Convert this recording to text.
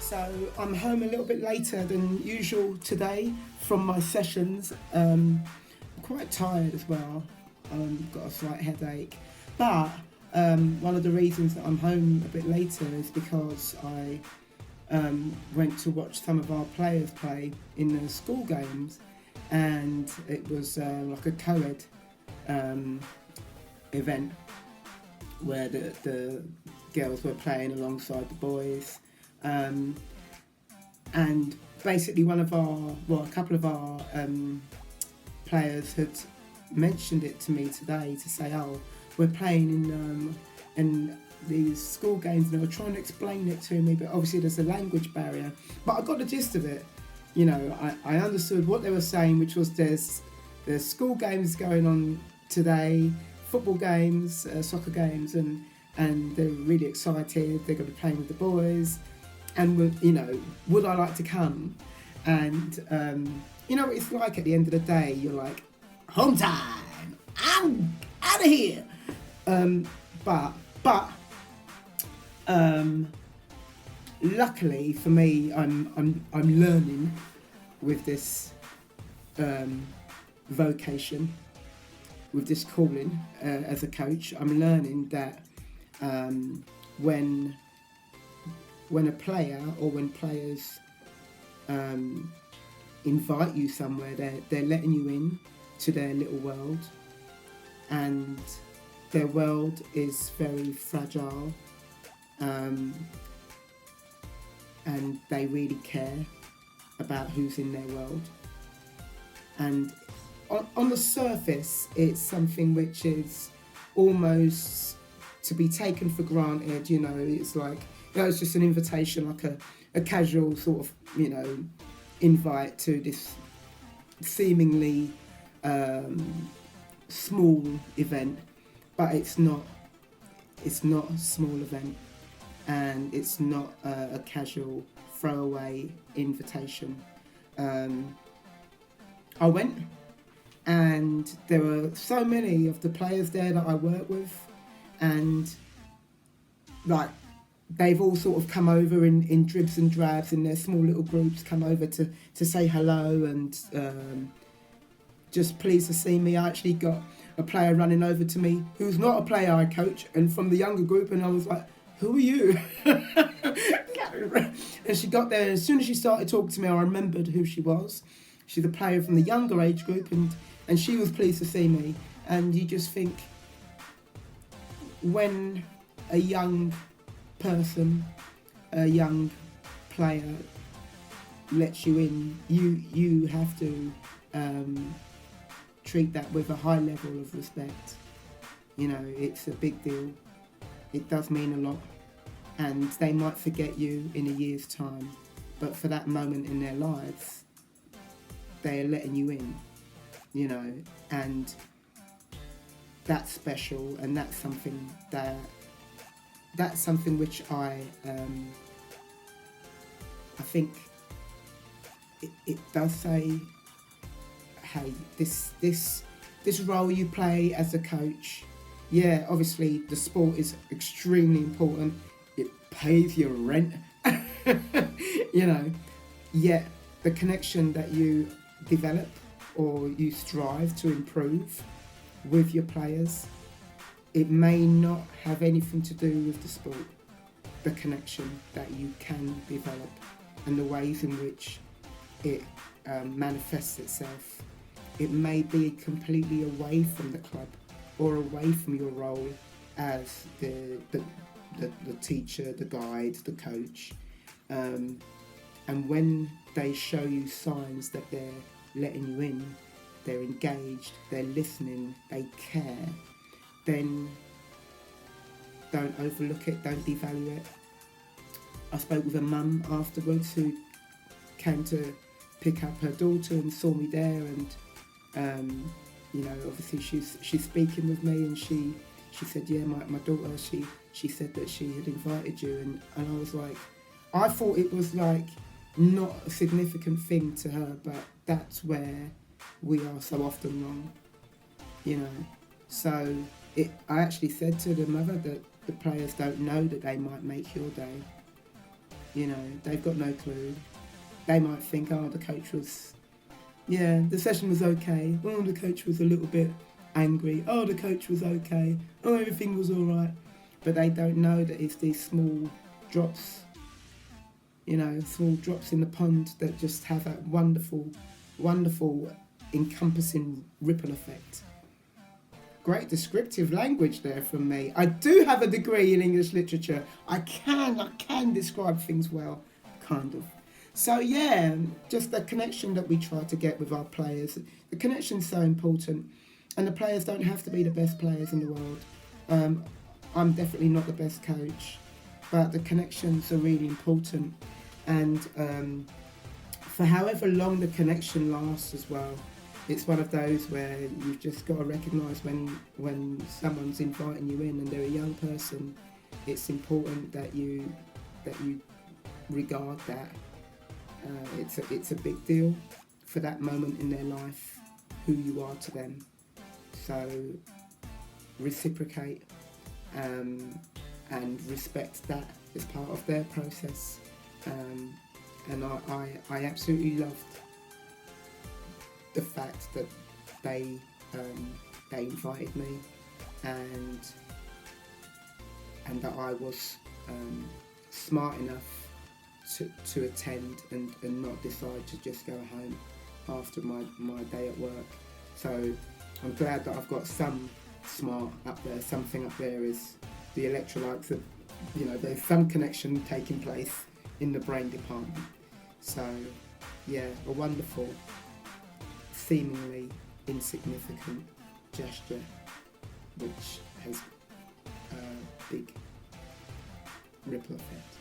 So I'm home a little bit later than usual today from my sessions. Quite tired as well. Got a slight headache. But one of the reasons that I'm home a bit later is because I went to watch some of our players play in the school games, and it was like a co-ed event where the girls were playing alongside the boys. And basically a couple of our players had mentioned it to me today to say, oh, we're playing in these school games, and they were trying to explain it to me, but obviously there's a language barrier. But I got the gist of it. You know, I understood what they were saying, which was there's school games going on today, football games, soccer games, and they're really excited. They're going to be playing with the boys, and you know, would I like to come? And you know, it's like at the end of the day, you're like, home time, I'm out of here. But luckily for me, I'm learning with this vocation, with this calling as a coach. I'm learning that when a player or when players invite you somewhere, they're letting you in to their little world, and their world is very fragile, and they really care about who's in their world. And on the surface, it's something which is almost to be taken for granted. You know, it's like, you know, it's just an invitation, like a casual sort of, you know, invite to this seemingly small event, but it's not a small event, and it's not a casual throwaway invitation. I went, and there were so many of the players there that I work with, and like they've all sort of come over in dribs and drabs in their small little groups, come over to say hello and just pleased to see me. I actually got a player running over to me who's not a player I coach, and from the younger group, and I was like, who are you? And she got there, and as soon as she started talking to me, I remembered who she was. She's a player from the younger age group, and she was pleased to see me. And you just think, when a young person, a young player lets you in, you have to treat that with a high level of respect. You know, it's a big deal. It does mean a lot, and they might forget you in a year's time, but for that moment in their lives, they are letting you in, you know, and that's special, and that's something which I think it does say, hey, this role you play as a coach, yeah, obviously the sport is extremely important. It pays your rent, you know, yet the connection that you develop or you strive to improve with your players, it may not have anything to do with the sport. The connection that you can develop and the ways in which it manifests itself, it may be completely away from the club or away from your role as the teacher, the guide, the coach. And when they show you signs that they're letting you in, they're engaged, they're listening, they care, then don't overlook it, don't devalue it. I spoke with a mum afterwards who came to pick up her daughter and saw me there, and you know, obviously she's speaking with me, and she said, yeah, my daughter, she said that she had invited you, and I was like, I thought it was like not a significant thing to her, but that's where we are so often wrong, you know. So I actually said to the mother that the players don't know that they might make your day. You know, they've got no clue. They might think, oh, the coach was, yeah, the session was okay. Oh, the coach was a little bit angry. Oh, the coach was okay. Oh, everything was all right. But they don't know that it's these small drops, you know, small drops in the pond that just have that wonderful, wonderful encompassing ripple effect. Great descriptive language there from me. I do have a degree in English literature. I can describe things well, kind of. So yeah, just the connection that we try to get with our players. The connection's so important, and the players don't have to be the best players in the world. I'm definitely not the best coach, but the connections are really important, and for however long the connection lasts as well, it's one of those where you've just got to recognise when someone's inviting you in and they're a young person, it's important that you regard that. It's a big deal for that moment in their life, who you are to them. So reciprocate and respect that as part of their process. And I absolutely loved the fact that they invited me, and that I was smart enough to attend and not decide to just go home after my day at work. So I'm glad that I've got some smart up there. Something up there is the electrolytes that, you know, there's some connection taking place in the brain department. So yeah, a wonderful, seemingly insignificant gesture which has a big ripple effect.